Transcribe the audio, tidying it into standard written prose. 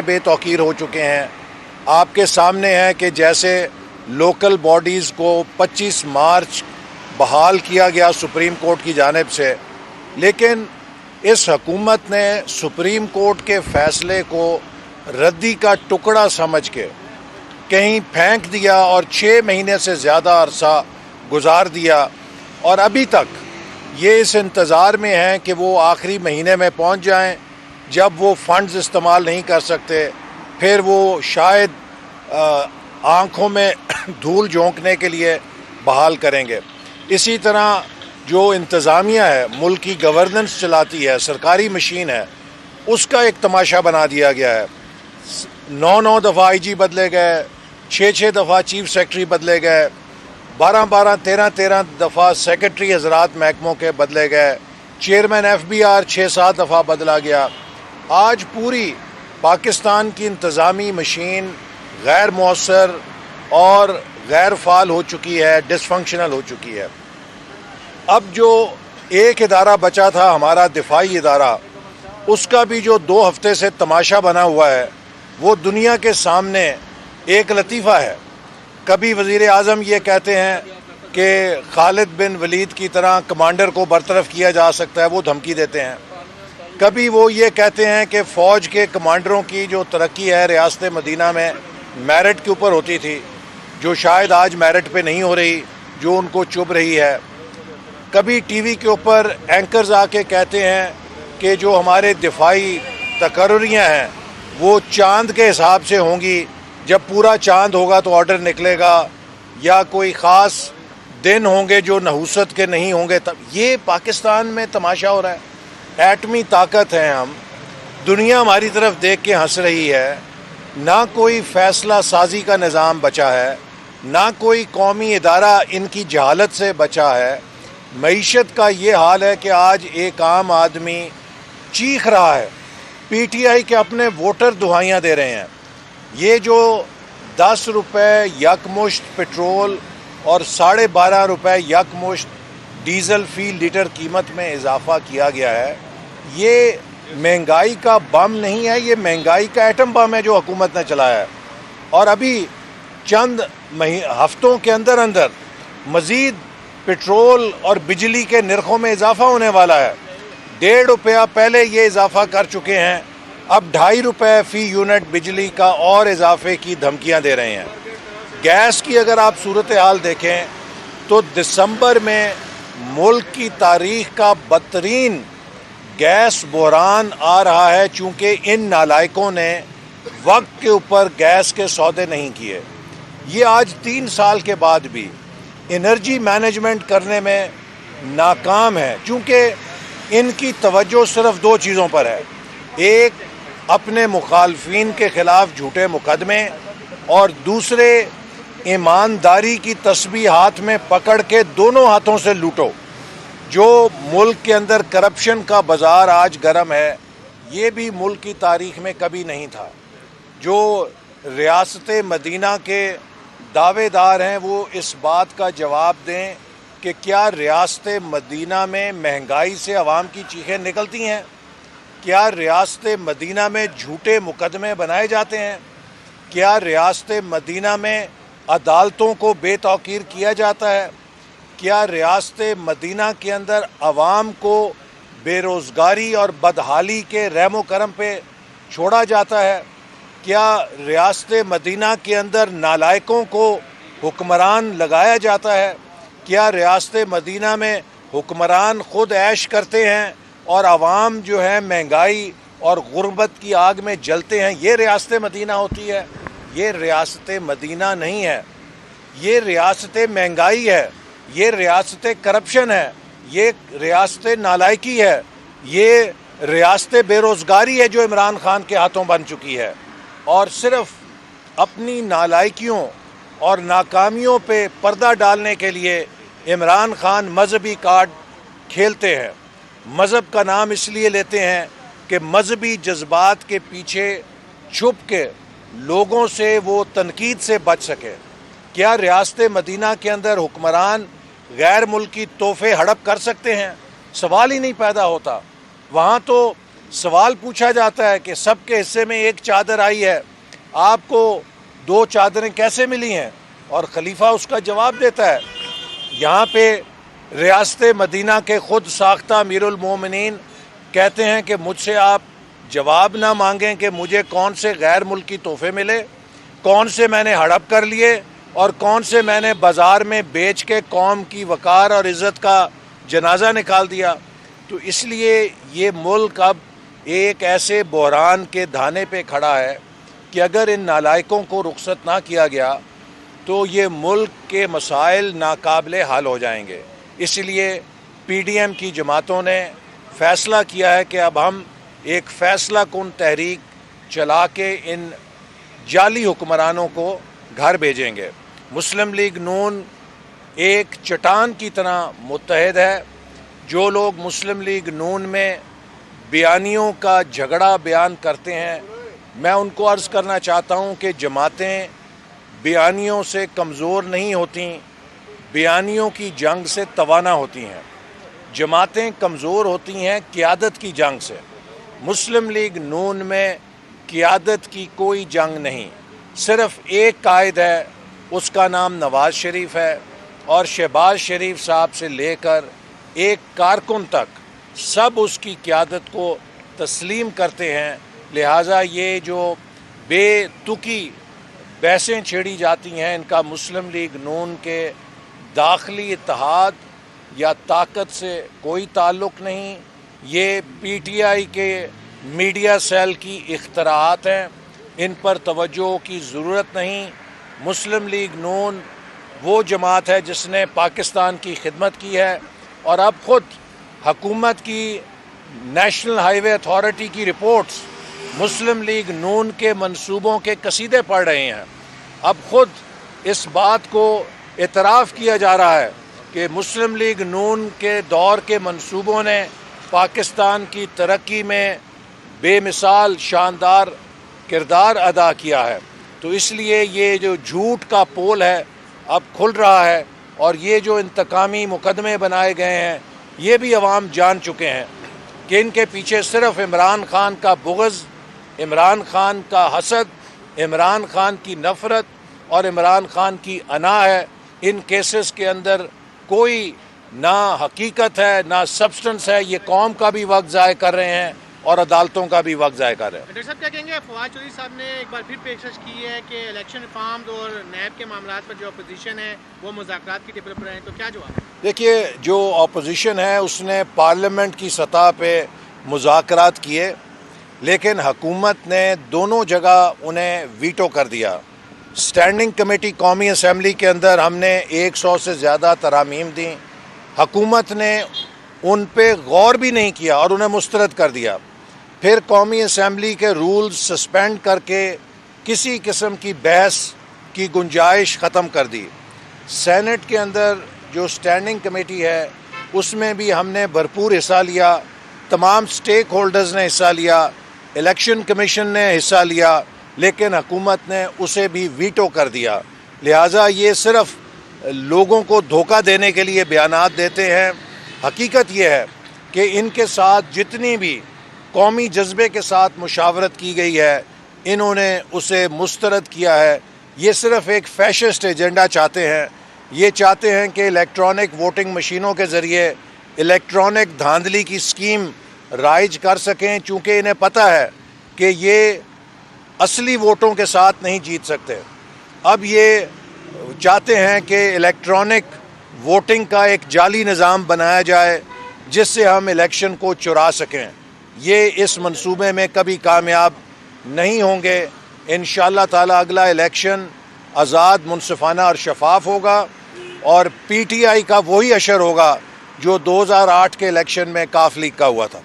بے توقیر ہو چکے ہیں. آپ کے سامنے ہے کہ جیسے لوکل باڈیز کو 25 مارچ بحال کیا گیا سپریم کورٹ کی جانب سے، لیکن اس حکومت نے سپریم کورٹ کے فیصلے کو ردی کا ٹکڑا سمجھ کے کہیں پھینک دیا اور 6 مہینے سے زیادہ عرصہ گزار دیا، اور ابھی تک یہ اس انتظار میں ہیں کہ وہ آخری مہینے میں پہنچ جائیں جب وہ فنڈز استعمال نہیں کر سکتے، پھر وہ شاید آنکھوں میں دھول جھونکنے کے لیے بحال کریں گے. اسی طرح جو انتظامیہ ہے، ملک کی گورننس چلاتی ہے، سرکاری مشین ہے، اس کا ایک تماشا بنا دیا گیا ہے. 9 دفعہ آئی جی بدلے گئے، 6 دفعہ چیف سیکرٹری بدلے گئے، 12 13 دفعہ سیکرٹری حضرات محکموں کے بدلے گئے، چیئرمین ایف بی آر 6 7 دفعہ بدلا گیا. آج پوری پاکستان کی انتظامی مشین غیر مؤثر اور غیر فعال ہو چکی ہے، ڈس فنکشنل ہو چکی ہے. اب جو ایک ادارہ بچا تھا ہمارا دفاعی ادارہ، اس کا بھی جو 2 ہفتے سے تماشا بنا ہوا ہے وہ دنیا کے سامنے ایک لطیفہ ہے. کبھی وزیر اعظم یہ کہتے ہیں کہ خالد بن ولید کی طرح کمانڈر کو برطرف کیا جا سکتا ہے، وہ دھمکی دیتے ہیں. کبھی وہ یہ کہتے ہیں کہ فوج کے کمانڈروں کی جو ترقی ہے ریاست مدینہ میں میرٹ کے اوپر ہوتی تھی، جو شاید آج میرٹ پہ نہیں ہو رہی، جو ان کو چبھ رہی ہے. کبھی ٹی وی کے اوپر اینکرز آ کے کہتے ہیں کہ جو ہمارے دفاعی تقرریاں ہیں وہ چاند کے حساب سے ہوں گی، جب پورا چاند ہوگا تو آرڈر نکلے گا، یا کوئی خاص دن ہوں گے جو نحوست کے نہیں ہوں گے. تب یہ پاکستان میں تماشا ہو رہا ہے. ایٹمی طاقت ہیں ہم، دنیا ہماری طرف دیکھ کے ہنس رہی ہے. نہ کوئی فیصلہ سازی کا نظام بچا ہے، نہ کوئی قومی ادارہ ان کی جہالت سے بچا ہے. معیشت کا یہ حال ہے کہ آج ایک عام آدمی چیخ رہا ہے. پی ٹی آئی کے اپنے ووٹر دہائیاں دے رہے ہیں. یہ جو 10 روپے یکمشت پٹرول اور 12.5 روپے یکمشت ڈیزل فی لیٹر قیمت میں اضافہ کیا گیا ہے، یہ مہنگائی کا بم نہیں ہے، یہ مہنگائی کا ایٹم بم ہے جو حکومت نے چلایا ہے. اور ابھی چند ہفتوں کے اندر مزید پٹرول اور بجلی کے نرخوں میں اضافہ ہونے والا ہے. 1.5 روپیہ پہلے یہ اضافہ کر چکے ہیں، اب 2.5 روپے فی یونٹ بجلی کا اور اضافے کی دھمکیاں دے رہے ہیں. گیس کی اگر آپ صورتحال دیکھیں تو دسمبر میں ملک کی تاریخ کا بدترین گیس بحران آ رہا ہے، چونکہ ان نالائقوں نے وقت کے اوپر گیس کے سودے نہیں کیے. یہ آج 3 سال کے بعد بھی انرجی مینجمنٹ کرنے میں ناکام ہے، چونکہ ان کی توجہ صرف 2 چیزوں پر ہے. ایک، اپنے مخالفین کے خلاف جھوٹے مقدمے، اور دوسرے، ایمانداری کی تسبیح ہاتھ میں پکڑ کے دونوں ہاتھوں سے لوٹو. جو ملک کے اندر کرپشن کا بازار آج گرم ہے، یہ بھی ملک کی تاریخ میں کبھی نہیں تھا. جو ریاست مدینہ کے دعوے دار ہیں وہ اس بات کا جواب دیں کہ کیا ریاست مدینہ میں مہنگائی سے عوام کی چیخیں نکلتی ہیں؟ کیا ریاست مدینہ میں جھوٹے مقدمے بنائے جاتے ہیں؟ کیا ریاست مدینہ میں عدالتوں کو بے توقیر کیا جاتا ہے؟ کیا ریاست مدینہ کے اندر عوام کو بے روزگاری اور بدحالی کے رحم و کرم پہ چھوڑا جاتا ہے؟ کیا ریاست مدینہ کے اندر نالائقوں کو حکمران لگایا جاتا ہے؟ کیا ریاست مدینہ میں حکمران خود عیش کرتے ہیں اور عوام جو ہے مہنگائی اور غربت کی آگ میں جلتے ہیں؟ یہ ریاست مدینہ ہوتی ہے؟ یہ ریاست مدینہ نہیں ہے، یہ ریاست مہنگائی ہے، یہ ریاست کرپشن ہے، یہ ریاست نالائکی ہے، یہ ریاست بے روزگاری ہے جو عمران خان کے ہاتھوں بن چکی ہے. اور صرف اپنی نالائکیوں اور ناکامیوں پہ پردہ ڈالنے کے لیے عمران خان مذہبی کارڈ کھیلتے ہیں. مذہب کا نام اس لیے لیتے ہیں کہ مذہبی جذبات کے پیچھے چھپ کے لوگوں سے وہ تنقید سے بچ سکے. کیا ریاست مدینہ کے اندر حکمران غیر ملکی تحفے ہڑپ کر سکتے ہیں؟ سوال ہی نہیں پیدا ہوتا. وہاں تو سوال پوچھا جاتا ہے کہ سب کے حصے میں ایک چادر آئی ہے، آپ کو 2 چادریں کیسے ملی ہیں؟ اور خلیفہ اس کا جواب دیتا ہے۔ یہاں پہ ریاست مدینہ کے خود ساختہ امیر المومنین کہتے ہیں کہ مجھ سے آپ جواب نہ مانگیں کہ مجھے کون سے غیر ملکی تحفے ملے، کون سے میں نے ہڑپ کر لیے اور کون سے میں نے بازار میں بیچ کے قوم کی وقار اور عزت کا جنازہ نکال دیا۔ تو اس لیے یہ ملک اب ایک ایسے بحران کے دھانے پہ کھڑا ہے کہ اگر ان نالائقوں کو رخصت نہ کیا گیا تو یہ ملک کے مسائل ناقابل حل ہو جائیں گے۔ اس لیے پی ڈی ایم کی جماعتوں نے فیصلہ کیا ہے کہ اب ہم ایک فیصلہ کن تحریک چلا کے ان جعلی حکمرانوں کو گھر بھیجیں گے۔ مسلم لیگ نون ایک چٹان کی طرح متحد ہے۔ جو لوگ مسلم لیگ نون میں بیانیوں کا جھگڑا بیان کرتے ہیں، میں ان کو عرض کرنا چاہتا ہوں کہ جماعتیں بیانیوں سے کمزور نہیں ہوتیں، بیانیوں کی جنگ سے توانا ہوتی ہیں۔ جماعتیں کمزور ہوتی ہیں قیادت کی جنگ سے۔ مسلم لیگ نون میں قیادت کی کوئی جنگ نہیں، صرف ایک قائد ہے، اس کا نام نواز شریف ہے، اور شہباز شریف صاحب سے لے کر ایک کارکن تک سب اس کی قیادت کو تسلیم کرتے ہیں۔ لہٰذا یہ جو بے تکی بحثیں چھیڑی جاتی ہیں، ان کا مسلم لیگ نون کے داخلی اتحاد یا طاقت سے کوئی تعلق نہیں۔ یہ پی ٹی آئی کے میڈیا سیل کی اختراعات ہیں، ان پر توجہ کی ضرورت نہیں۔ مسلم لیگ نون وہ جماعت ہے جس نے پاکستان کی خدمت کی ہے، اور اب خود حکومت کی نیشنل ہائی وے اتھارٹی کی رپورٹس مسلم لیگ نون کے منصوبوں کے قصیدے پڑھ رہے ہیں۔ اب خود اس بات کو اعتراف کیا جا رہا ہے کہ مسلم لیگ نون کے دور کے منصوبوں نے پاکستان کی ترقی میں بے مثال شاندار کردار ادا کیا ہے۔ تو اس لیے یہ جو جھوٹ کا پول ہے اب کھل رہا ہے، اور یہ جو انتقامی مقدمے بنائے گئے ہیں یہ بھی عوام جان چکے ہیں کہ ان کے پیچھے صرف عمران خان کا بغض، عمران خان کا حسد، عمران خان کی نفرت اور عمران خان کی انا ہے۔ ان کیسز کے اندر کوئی نہ حقیقت ہے نہ سبسٹنس ہے۔ یہ قوم کا بھی وقت ضائع کر رہے ہیں اور عدالتوں کا بھی وقت ضائع کر رہے ہیں۔ ڈاکٹر صاحب کیا کہیں گے؟ فواد چودھری صاحب نے ایک بار پھر پیشکش کی ہے کہ الیکشن ریفارمز اور نیب کے معاملات پر جو اپوزیشن ہے وہ مذاکرات کی ٹیبل پر ہیں، تو کیا جواب ہے؟ دیکھیے، جو اپوزیشن ہے اس نے پارلیمنٹ کی سطح پہ مذاکرات کیے، لیکن حکومت نے دونوں جگہ انہیں ویٹو کر دیا۔ اسٹینڈنگ کمیٹی قومی اسمبلی کے اندر ہم نے 100 سے زیادہ ترامیم دیں، حکومت نے ان پہ غور بھی نہیں کیا اور انہیں مسترد کر دیا۔ پھر قومی اسمبلی کے رولز سسپینڈ کر کے کسی قسم کی بحث کی گنجائش ختم کر دی۔ سینٹ کے اندر جو اسٹینڈنگ کمیٹی ہے اس میں بھی ہم نے بھرپور حصہ لیا، تمام اسٹیک ہولڈرز نے حصہ لیا، الیکشن کمیشن نے حصہ لیا، لیکن حکومت نے اسے بھی ویٹو کر دیا۔ لہٰذا یہ صرف لوگوں کو دھوکہ دینے کے لیے بیانات دیتے ہیں۔ حقیقت یہ ہے کہ ان کے ساتھ جتنی بھی قومی جذبے کے ساتھ مشاورت کی گئی ہے انہوں نے اسے مسترد کیا ہے۔ یہ صرف ایک فیشسٹ ایجنڈا چاہتے ہیں۔ یہ چاہتے ہیں کہ الیکٹرانک ووٹنگ مشینوں کے ذریعے الیکٹرانک دھاندلی کی سکیم رائج کر سکیں، چونکہ انہیں پتہ ہے کہ یہ اصلی ووٹوں کے ساتھ نہیں جیت سکتے۔ اب یہ چاہتے ہیں کہ الیکٹرانک ووٹنگ کا ایک جعلی نظام بنایا جائے جس سے ہم الیکشن کو چرا سکیں۔ یہ اس منصوبے میں کبھی کامیاب نہیں ہوں گے۔ انشاءاللہ تعالی اگلا الیکشن آزاد، منصفانہ اور شفاف ہوگا، اور پی ٹی آئی کا وہی اشر ہوگا جو 2008 کے الیکشن میں کاف لیگ کا ہوا تھا۔